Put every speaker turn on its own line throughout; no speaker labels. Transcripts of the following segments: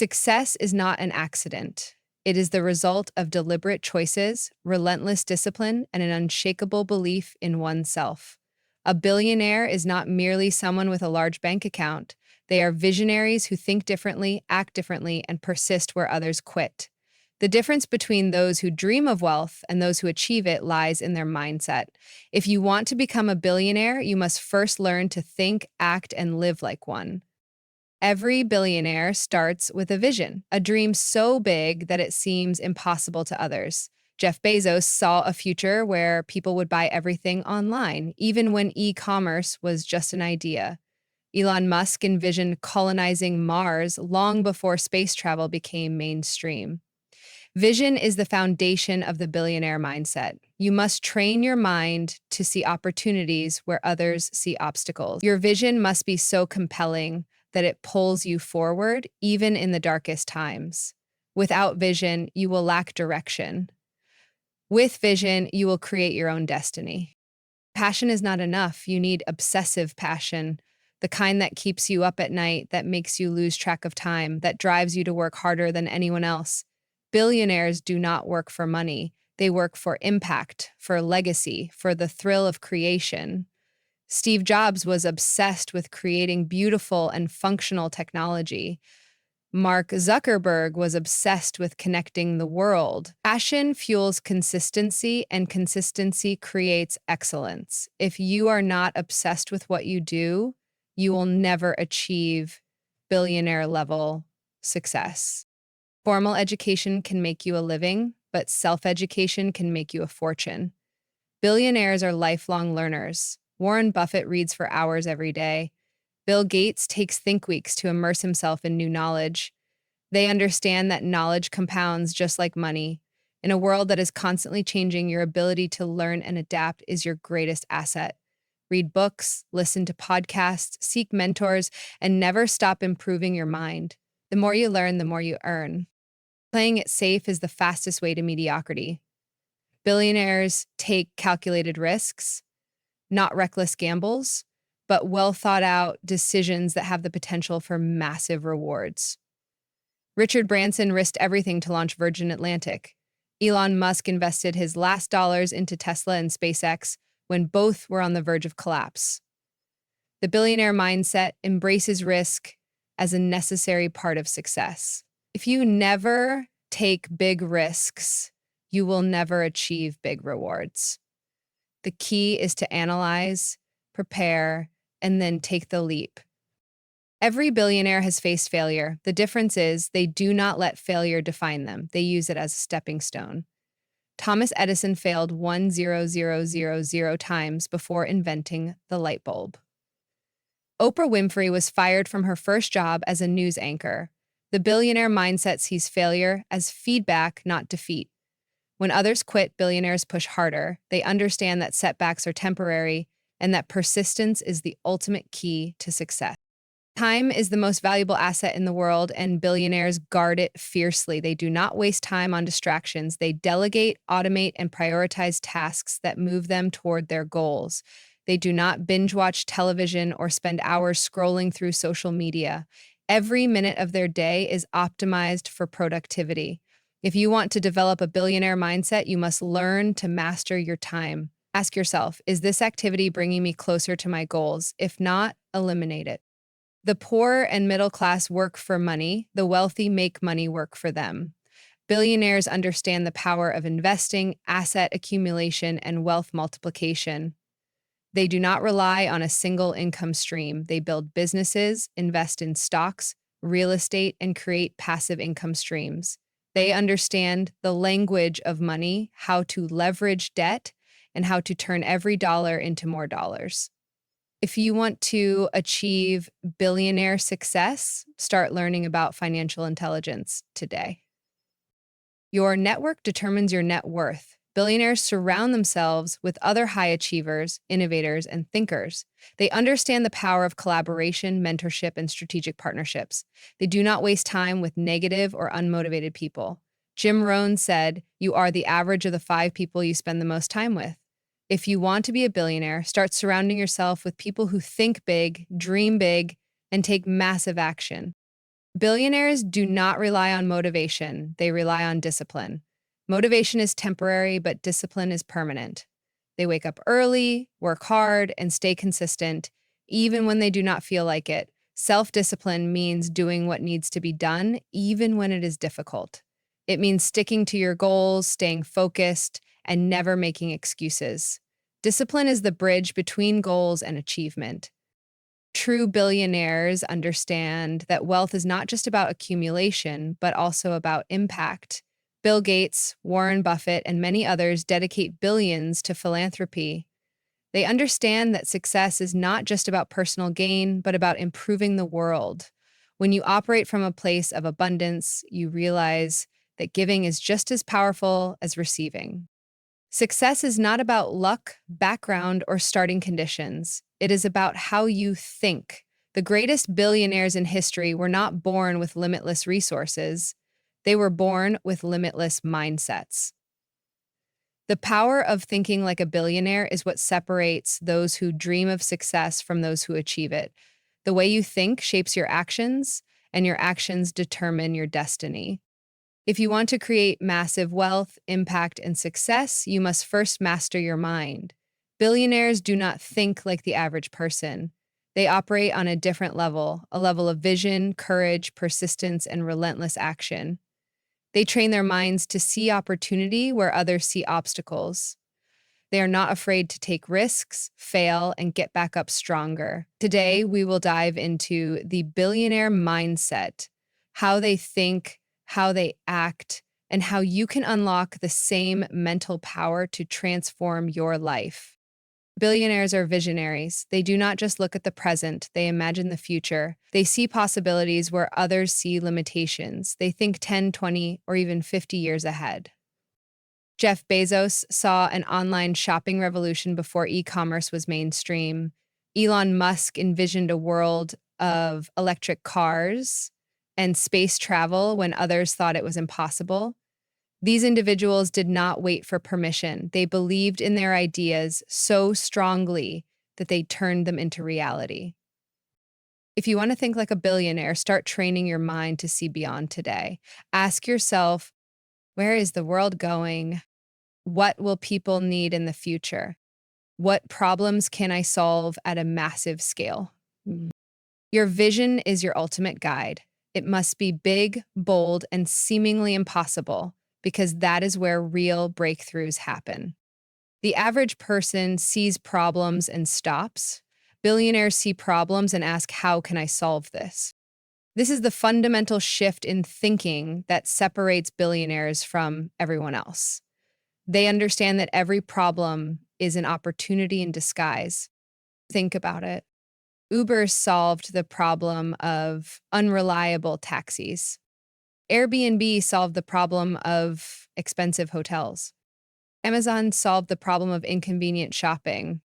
Success is not an accident. It is the result of deliberate choices, relentless discipline, and an unshakable belief in oneself. A billionaire is not merely someone with a large bank account. They are visionaries who think differently, act differently, and persist where others quit. The difference between those who dream of wealth and those who achieve it lies in their mindset. If you want to become a billionaire, you must first learn to think, act, and live like one. Every billionaire starts with a vision, a dream so big that it seems impossible to others. Jeff Bezos saw a future where people would buy everything online, even when e-commerce was just an idea. Elon Musk envisioned colonizing Mars long before space travel became mainstream. Vision is the foundation of the billionaire mindset. You must train your mind to see opportunities where others see obstacles. Your vision must be so compelling that it pulls you forward, even in the darkest times. Without vision, you will lack direction. With vision, you will create your own destiny. Passion is not enough. You need obsessive passion, the kind that keeps you up at night, that makes you lose track of time, that drives you to work harder than anyone else. Billionaires do not work for money. They work for impact, for legacy, for the thrill of creation. Steve Jobs was obsessed with creating beautiful and functional technology. Mark Zuckerberg was obsessed with connecting the world. Passion fuels consistency, and consistency creates excellence. If you are not obsessed with what you do, you will never achieve billionaire level success. Formal education can make you a living, but self-education can make you a fortune. Billionaires are lifelong learners. Warren Buffett reads for hours every day. Bill Gates takes think weeks to immerse himself in new knowledge. They understand that knowledge compounds just like money. In a world that is constantly changing, your ability to learn and adapt is your greatest asset. Read books, listen to podcasts, seek mentors, and never stop improving your mind. The more you learn, the more you earn. Playing it safe is the fastest way to mediocrity. Billionaires take calculated risks, not reckless gambles, but well thought out decisions that have the potential for massive rewards. Richard Branson risked everything to launch Virgin Atlantic. Elon Musk invested his last dollars into Tesla and SpaceX when both were on the verge of collapse. The billionaire mindset embraces risk as a necessary part of success. If you never take big risks, you will never achieve big rewards. The key is to analyze, prepare, and then take the leap. Every billionaire has faced failure. The difference is they do not let failure define them. They use it as a stepping stone. Thomas Edison failed 1,000,000 times before inventing the light bulb. Oprah Winfrey was fired from her first job as a news anchor. The billionaire mindset sees failure as feedback, not defeat. When others quit, billionaires push harder. They understand that setbacks are temporary and that persistence is the ultimate key to success. Time is the most valuable asset in the world, and billionaires guard it fiercely. They do not waste time on distractions. They delegate, automate, and prioritize tasks that move them toward their goals. They do not binge watch television or spend hours scrolling through social media. Every minute of their day is optimized for productivity. If you want to develop a billionaire mindset, you must learn to master your time. Ask yourself, is this activity bringing me closer to my goals? If not, eliminate it. The poor and middle class work for money. The wealthy make money work for them. Billionaires understand the power of investing, asset accumulation, and wealth multiplication. They do not rely on a single income stream. They build businesses, invest in stocks, real estate, and create passive income streams. They understand the language of money, how to leverage debt, and how to turn every dollar into more dollars. If you want to achieve billionaire success, start learning about financial intelligence today. Your network determines your net worth. Billionaires surround themselves with other high achievers, innovators, and thinkers. They understand the power of collaboration, mentorship, and strategic partnerships. They do not waste time with negative or unmotivated people. Jim Rohn said, "You are the average of the 5 people you spend the most time with." If you want to be a billionaire, start surrounding yourself with people who think big, dream big, and take massive action. Billionaires do not rely on motivation, they rely on discipline. Motivation is temporary, but discipline is permanent. They wake up early, work hard, and stay consistent, even when they do not feel like it. Self discipline means doing what needs to be done, even when it is difficult. It means sticking to your goals, staying focused, and never making excuses. Discipline is the bridge between goals and achievement. True billionaires understand that wealth is not just about accumulation, but also about impact. Bill Gates, Warren Buffett, and many others dedicate billions to philanthropy. They understand that success is not just about personal gain, but about improving the world. When you operate from a place of abundance, you realize that giving is just as powerful as receiving. Success is not about luck, background, or starting conditions. It is about how you think. The greatest billionaires in history were not born with limitless resources. They were born with limitless mindsets. The power of thinking like a billionaire is what separates those who dream of success from those who achieve it. The way you think shapes your actions, and your actions determine your destiny. If you want to create massive wealth, impact, and success, you must first master your mind. Billionaires do not think like the average person. They operate on a different level, a level of vision, courage, persistence, and relentless action. They train their minds to see opportunity where others see obstacles. They are not afraid to take risks, fail, and get back up stronger. Today, we will dive into the billionaire mindset, how they think, how they act, and how you can unlock the same mental power to transform your life. Billionaires are visionaries. They do not just look at the present, they imagine the future. They see possibilities where others see limitations. They think 10, 20, or even 50 years ahead. Jeff Bezos saw an online shopping revolution before e-commerce was mainstream. Elon Musk envisioned a world of electric cars and space travel when others thought it was impossible. These individuals did not wait for permission. They believed in their ideas so strongly that they turned them into reality. If you want to think like a billionaire, start training your mind to see beyond today. Ask yourself, where is the world going? What will people need in the future? What problems can I solve at a massive scale? Your vision is your ultimate guide. It must be big, bold, and seemingly impossible, because that is where real breakthroughs happen. The average person sees problems and stops. Billionaires see problems and ask, how can I solve this? This is the fundamental shift in thinking that separates billionaires from everyone else. They understand that every problem is an opportunity in disguise. Think about it. Uber solved the problem of unreliable taxis. Airbnb solved the problem of expensive hotels. Amazon solved the problem of inconvenient shopping.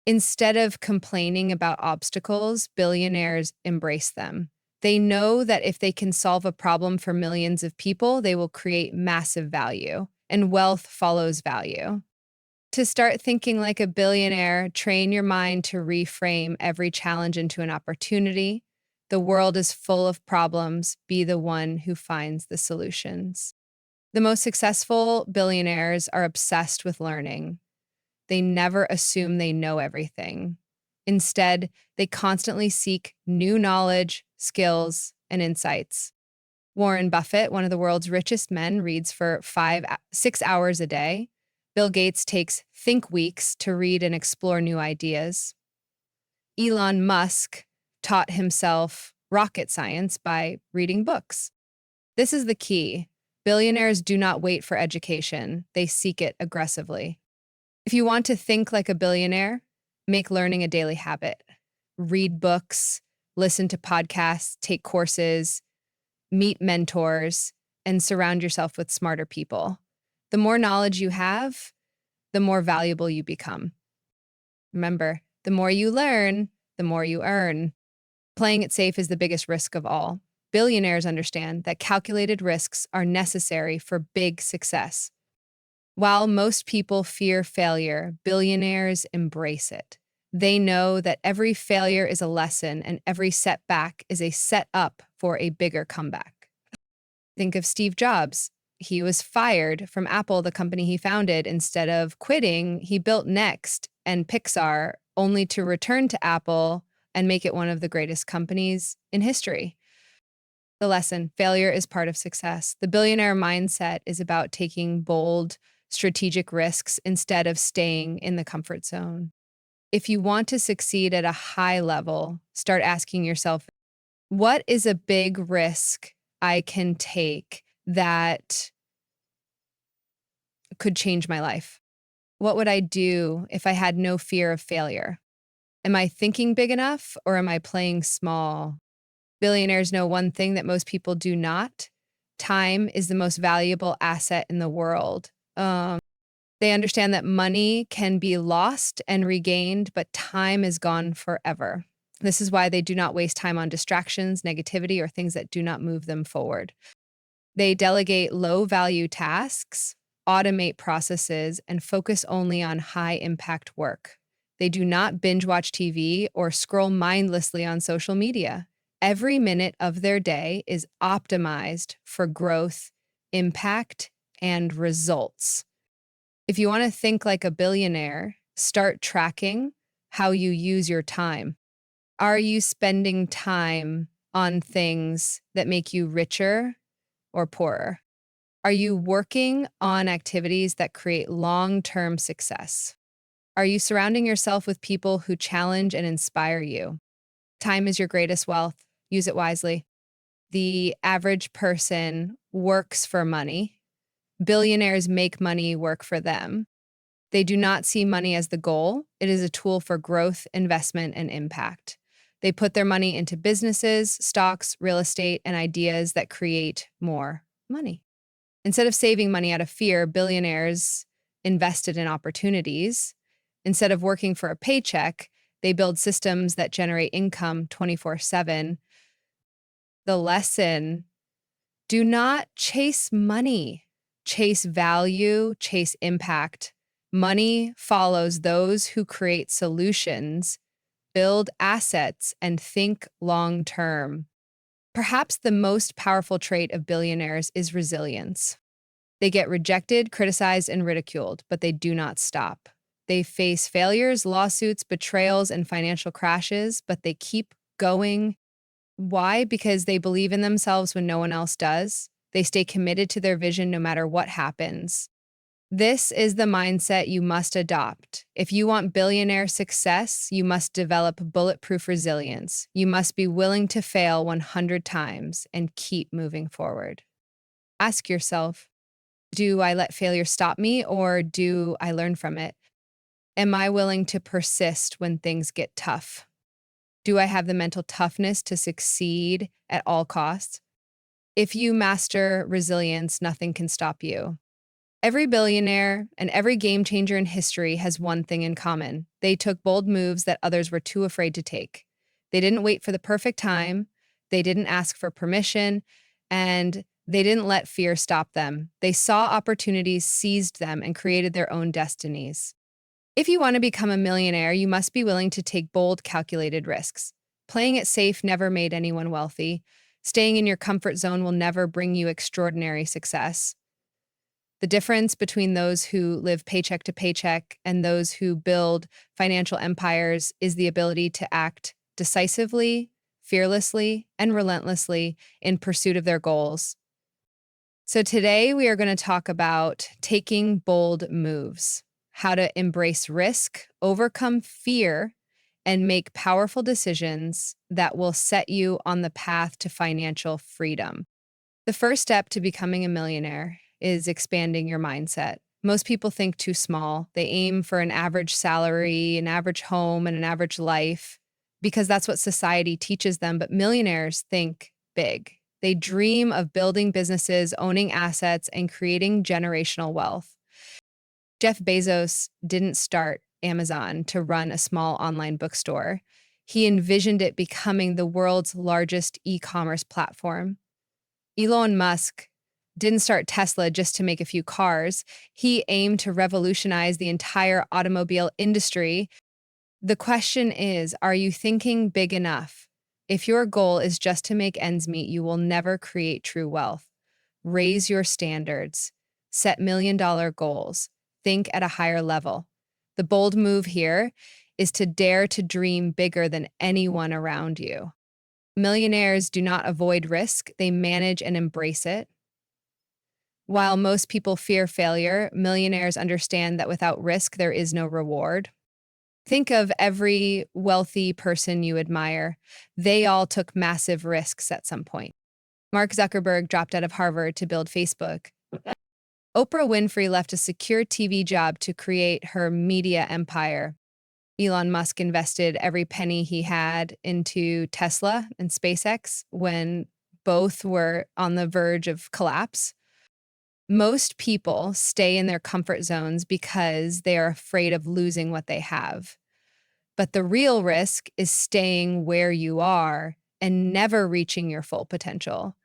Instead of complaining about obstacles, billionaires embrace them. They know that if they can solve a problem for millions of people, they will create massive value, and wealth follows value. To start thinking like a billionaire, train your mind to reframe every challenge into an opportunity. The world is full of problems. Be the one who finds the solutions. The most successful billionaires are obsessed with learning. They never assume they know everything. Instead, they constantly seek new knowledge, skills, and insights. Warren Buffett, one of the world's richest men, reads for 6 hours a day. Bill Gates takes think weeks to read and explore new ideas. Elon Musk taught himself rocket science by reading books. This is the key. Billionaires do not wait for education. They seek it aggressively. If you want to think like a billionaire, make learning a daily habit. Read books, listen to podcasts, take courses, meet mentors, and surround yourself with smarter people. The more knowledge you have, the more valuable you become. Remember, the more you learn, the more you earn. Playing it safe is the biggest risk of all. Billionaires understand that calculated risks are necessary for big success. While most people fear failure, billionaires embrace it. They know that every failure is a lesson and every setback is a setup for a bigger comeback. Think of Steve Jobs. He was fired from Apple, the company he founded. Instead of quitting, he built Next and Pixar, only to return to Apple and make it one of the greatest companies in history. The lesson: failure is part of success. The billionaire mindset is about taking bold, strategic risks instead of staying in the comfort zone. If you want to succeed at a high level, start asking yourself, what is a big risk I can take that could change my life? What would I do if I had no fear of failure? Am I thinking big enough or am I playing small? Billionaires know one thing that most people do not. Time is the most valuable asset in the world. They understand that money can be lost and regained, but time is gone forever. This is why they do not waste time on distractions, negativity, or things that do not move them forward. They delegate low-value tasks, automate processes, and focus only on high-impact work. They do not binge-watch TV or scroll mindlessly on social media. Every minute of their day is optimized for growth, impact, and results. If you want to think like a billionaire, start tracking how you use your time. Are you spending time on things that make you richer or poorer? Are you working on activities that create long-term success? Are you surrounding yourself with people who challenge and inspire you? Time is your greatest wealth. Use it wisely. The average person works for money. Billionaires make money work for them. They do not see money as the goal. It is a tool for growth, investment, and impact. They put their money into businesses, stocks, real estate, and ideas that create more money. Instead of saving money out of fear, billionaires invested in opportunities. Instead of working for a paycheck, they build systems that generate income 24/7. The lesson: do not chase money. Chase value, chase impact. Money follows those who create solutions, build assets, and think long term. Perhaps the most powerful trait of billionaires is resilience. They get rejected, criticized, and ridiculed, but they do not stop. They face failures, lawsuits, betrayals, and financial crashes, but they keep going. Why? Because they believe in themselves when no one else does. They stay committed to their vision no matter what happens. This is the mindset you must adopt. If you want billionaire success, you must develop bulletproof resilience. You must be willing to fail 100 times and keep moving forward. Ask yourself, do I let failure stop me or do I learn from it? Am I willing to persist when things get tough? Do I have the mental toughness to succeed at all costs? If you master resilience, nothing can stop you. Every billionaire and every game changer in history has one thing in common. They took bold moves that others were too afraid to take. They didn't wait for the perfect time. They didn't ask for permission, and they didn't let fear stop them. They saw opportunities, seized them, and created their own destinies. If you want to become a millionaire, you must be willing to take bold, calculated risks. Playing it safe never made anyone wealthy. Staying in your comfort zone will never bring you extraordinary success. The difference between those who live paycheck to paycheck and those who build financial empires is the ability to act decisively, fearlessly, and relentlessly in pursuit of their goals. So today we are going to talk about taking bold moves, how to embrace risk, overcome fear, and make powerful decisions that will set you on the path to financial freedom. The first step to becoming a millionaire is expanding your mindset. Most people think too small. They aim for an average salary, an average home, and an average life because that's what society teaches them. But millionaires think big. They dream of building businesses, owning assets, and creating generational wealth. Jeff Bezos didn't start Amazon to run a small online bookstore. He envisioned it becoming the world's largest e-commerce platform. Elon Musk didn't start Tesla just to make a few cars. He aimed to revolutionize the entire automobile industry. The question is, are you thinking big enough? If your goal is just to make ends meet, you will never create true wealth. Raise your standards, set million-dollar goals, think at a higher level. The bold move here is to dare to dream bigger than anyone around you. Millionaires do not avoid risk, they manage and embrace it. While most people fear failure, millionaires understand that without risk, there is no reward. Think of every wealthy person you admire. They all took massive risks at some point. Mark Zuckerberg dropped out of Harvard to build Facebook. Oprah Winfrey left a secure TV job to create her media empire. Elon Musk invested every penny he had into Tesla and SpaceX when both were on the verge of collapse. Most people stay in their comfort zones because they are afraid of losing what they have. But the real risk is staying where you are and never reaching your full potential.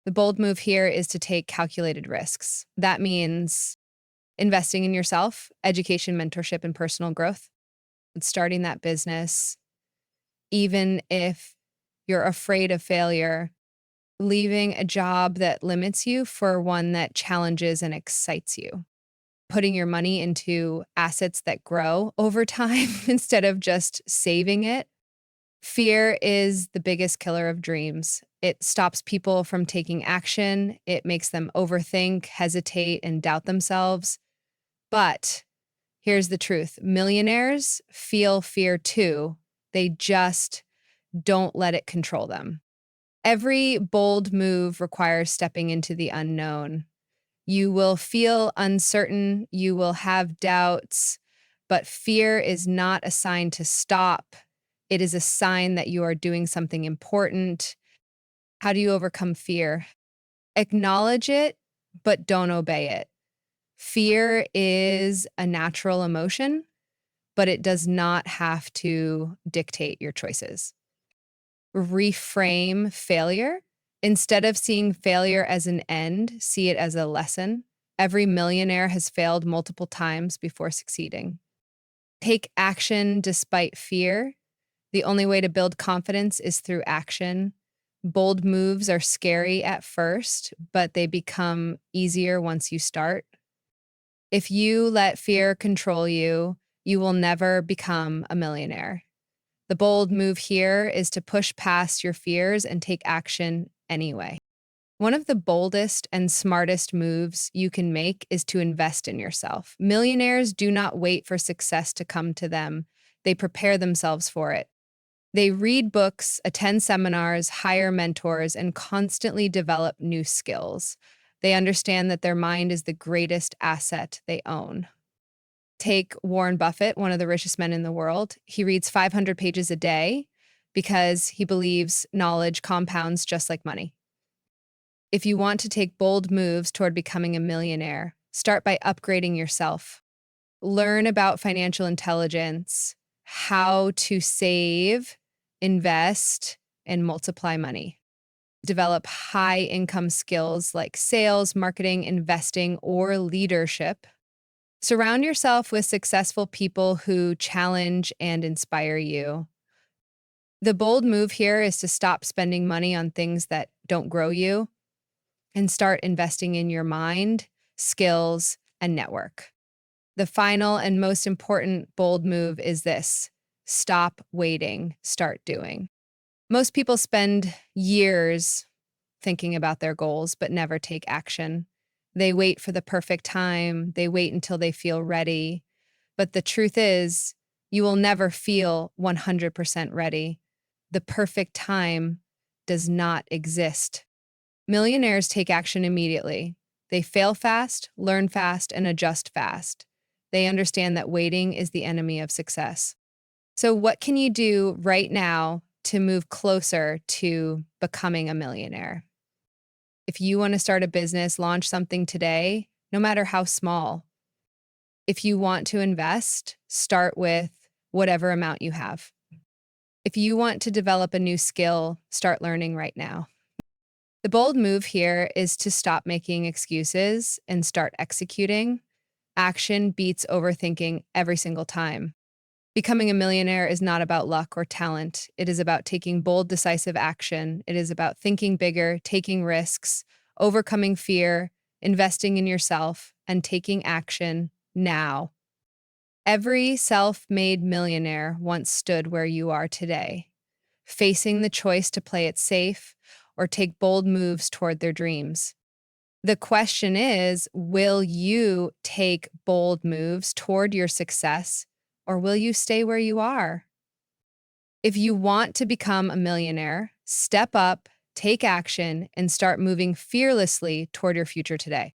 The bold move here is to take calculated risks. That means investing in yourself, education, mentorship, and personal growth, and starting that business, even if you're afraid of failure, leaving a job that limits you for one that challenges and excites you, putting your money into assets that grow over time instead of just saving it. Fear is the biggest killer of dreams. It stops people from taking action. It makes them overthink, hesitate, and doubt themselves. But here's the truth. Millionaires feel fear too. They just don't let it control them. Every bold move requires stepping into the unknown. You will feel uncertain, you will have doubts, but fear is not a sign to stop. It is a sign that you are doing something important. How do you overcome fear? Acknowledge it, but don't obey it. Fear is a natural emotion, but it does not have to dictate your choices. Reframe failure. Instead of seeing failure as an end, see it as a lesson. Every millionaire has failed multiple times before succeeding. Take action despite fear. The only way to build confidence is through action. Bold moves are scary at first, but they become easier once you start. If you let fear control you, you will never become a millionaire. The bold move here is to push past your fears and take action anyway. One of the boldest and smartest moves you can make is to invest in yourself. Millionaires do not wait for success to come to them. They prepare themselves for it. They read books, attend seminars, hire mentors, and constantly develop new skills. They understand that their mind is the greatest asset they own. Take Warren Buffett, one of the richest men in the world. He reads 500 pages a day because he believes knowledge compounds just like money. If you want to take bold moves toward becoming a millionaire, start by upgrading yourself. Learn about financial intelligence, how to save, invest, and multiply money. Develop high income skills like sales, marketing, investing, or leadership. Surround yourself with successful people who challenge and inspire you. The bold move here is to stop spending money on things that don't grow you and start investing in your mind, skills, and network. The final and most important bold move is this: stop waiting, start doing. Most people spend years thinking about their goals, but never take action. They wait for the perfect time. They wait until they feel ready. But the truth is, you will never feel 100% ready. The perfect time does not exist. Millionaires take action immediately. They fail fast, learn fast, and adjust fast. They understand that waiting is the enemy of success. So, what can you do right now to move closer to becoming a millionaire? If you want to start a business, launch something today, no matter how small. If you want to invest, start with whatever amount you have. If you want to develop a new skill, start learning right now. The bold move here is to stop making excuses and start executing. Action beats overthinking every single time. Becoming a millionaire is not about luck or talent. It is about taking bold, decisive action. It is about thinking bigger, taking risks, overcoming fear, investing in yourself, and taking action now. Every self made millionaire once stood where you are today, facing the choice to play it safe or take bold moves toward their dreams. The question is, will you take bold moves toward your success or will you stay where you are? If you want to become a millionaire, step up, take action, and start moving fearlessly toward your future today.